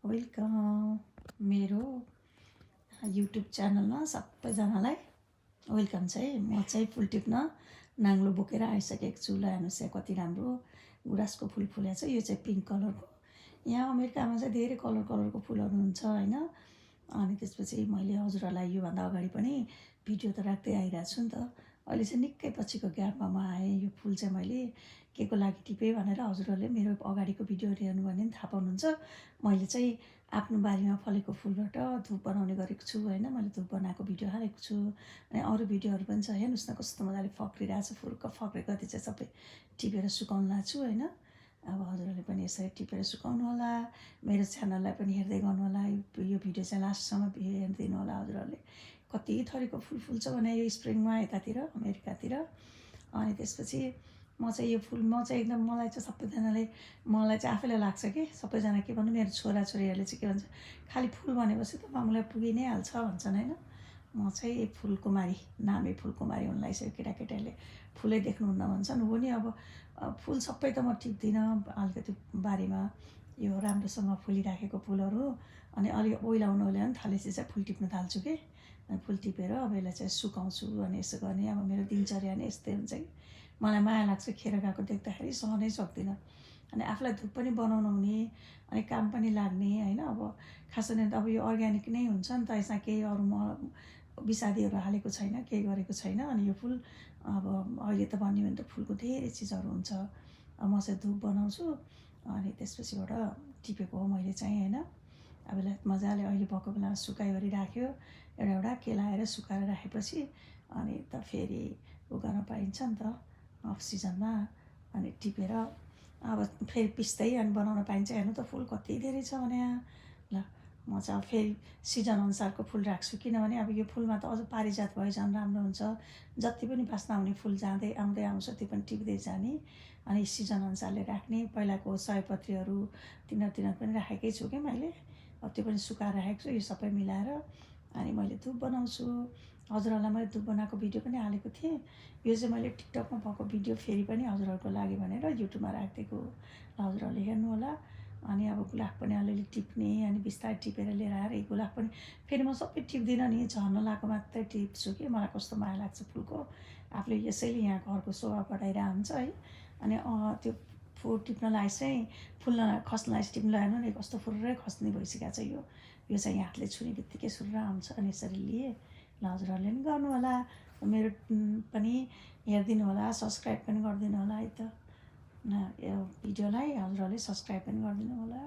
Welcome मेरो YouTube च्यानलमा सबैजनालाई वेलकम छ है। म चाहिँ फुल टिप्न नाङ्लो बोकेर आइसकेको छु। ल हेर्नुहोस् यहाँ कति राम्रो गुराँसको फुल फुलेको छ। यो चाहिँ पिङ्क कलरको। यहाँ अमेरिकामा चाहिँ धेरै कलरको फुलहरू हुन्छ होइन। अनि त्यसपछि मैले हजुरहरूलाई योभन्दा अगाडि पनि भिडियो त राख्दै आइरहेको छु नि त। अहिले चाहिँ निकै पछिको ग्यापमा म आएँ। यो फुल चाहिँ मैले के को लागि टिपेँ भनेर हजुरहरूले मेरो अगाडिको भिडियोहरू हेर्नु भने पनि थाहा पाउनुहुन्छ। मैले चाहिँ आफ्नो बारीमा फलेको फुलबाट धुप बनाउने गरेको छु होइन। मैले धुप बनाएको भिडियो हालेको छु। अनि अरू भिडियोहरू पनि छ। हेर्नुहोस् न कस्तो मजाले फक्रिरहेको छ। फुर्क फक्रेको कति चाहिँ सबै टिपेर सुकाउनु लाएको छु होइन। अब हजुरहरूले पनि यसरी टिपेर सुकाउनु होला। मेरो च्यानललाई पनि हेर्दै गर्नु होला। यो भिडियो चाहिँ लास्टसम्म हेरिदिनु होला हजुरहरूले। कति थरीको फुल फुल्छ भने यो स्प्रिङमा यतातिर अमेरिकातिर। अनि त्यसपछि म चाहिँ यो फुल एकदम मलाई चाहिँ सबैजनाले मलाई चाहिँ आफैलाई लाग्छ कि सबैजना के भन्नु मेरो छोराछोरीहरूले चाहिँ के भन्छ खालि फुल भनेपछि त मामुलाई पुगि नै हाल्छ भन्छन् होइन। म चाहिँ फुलकुमारी नामै फुलकुमारी हुनलाई चाहिँ केटाकेटाहरूले फुलै देख्नुहुन्न भन्छन्। हो नि अब फुल सबै त म टिप्दिनँ। अलिकति बारीमा यो राम्रोसँग फुलिराखेको फुलहरू अनि अलिक ओइलाउनु भने थालेपछि चाहिँ फुल टिप्न थाल्छु कि। फुल टिपेर अब यसलाई चाहिँ सुकाउँछु अनि यसो गर्ने। अब मेरो दिनचर्या नै यस्तै हुन्छ कि मलाई माया लाग्छ खेर गएको देख्दाखेरि सहनै सक्दिनँ। अनि आफूलाई धुप पनि बनाउनु हुने अनि काम पनि लाग्ने होइन। अब खास गरी त अब यो अर्ग्यानिक नै हुन्छ नि त। यसमा केही अरू विषादीहरू हालेको छैन केही गरेको छैन। अनि यो फुल अब अहिले त भन्यो भने त फुलको धेरै चिजहरू हुन्छ। अब म चाहिँ धुप बनाउँछु अनि त्यसपछिबाट टिपेको हो मैले चाहिँ होइन। अब यसलाई मजाले अहिले भएको बेलामा सुकाइवरी राख्यो एउटा केलाएर सुकाएर राखेपछि अनि त फेरि उ गर्न पाइन्छ नि त अफ सिजनमा। अनि टिपेर अब फेरि पिस्दै अनि बनाउन पाइन्छ। हेर्नु त फुल कति धेरै छ भने यहाँ। ल म चाहिँ अब फेरि सिजनअनुसारको फुल राख्छु किनभने अब यो फुलमा त अझ पारिजात भए झन् राम्रो हुन्छ। जति पनि बास्ना आउने फुल जाँदै आउँदै आउँछ त्यो पनि टिप्दै जाने। अनि सिजनअनुसारले राख्ने। पहिलाको सयपत्रीहरू तिनीहरू पनि राखेकै छु कि मैले। अब त्यो पनि सुकाएर राखेको छु। यो सबै मिलाएर अनि मैले धुप बनाउँछु। हजुरहरूलाई मैले धुप बनाएको भिडियो पनि हालेको थिएँ। यो चाहिँ मैले टिकटकमा भएको भिडियो फेरि पनि हजुरहरूको लागि भनेर युट्युबमा राखिदिएको हो। हजुरहरूले हेर्नु होला। अनि अब गुलाब पनि अलिअलि टिप्ने अनि बिस्तारै टिपेर लिएर आएर यो गुलाब पनि फेरि म सबै टिप्दिनँ नि झर्न लगाएको मात्रै टिप्छु कि मलाई कस्तो माया लाग्छ फुलको। आफूले यसैले यहाँ घरको शोभा बढाइरहेको हुन्छ है। अनि त्यो फुल टिप्नलाई चाहिँ फुल्न खस्नलाई टिप्न हेर्नु नि कस्तो फुर्रै खस्ने भइसकेको छ यो चाहिँ हातले छुने बित्तिकै सुर्र आउँछ। अनि यसरी लिए। ल हजुरहरूले पनि गर्नु होला। मेरो पनि हेरिदिनु होला सब्सक्राइब पनि गरिदिनु होला है त। यो भिडियोलाई हजुरहरूले सब्सक्राइब पनि गरिदिनु होला।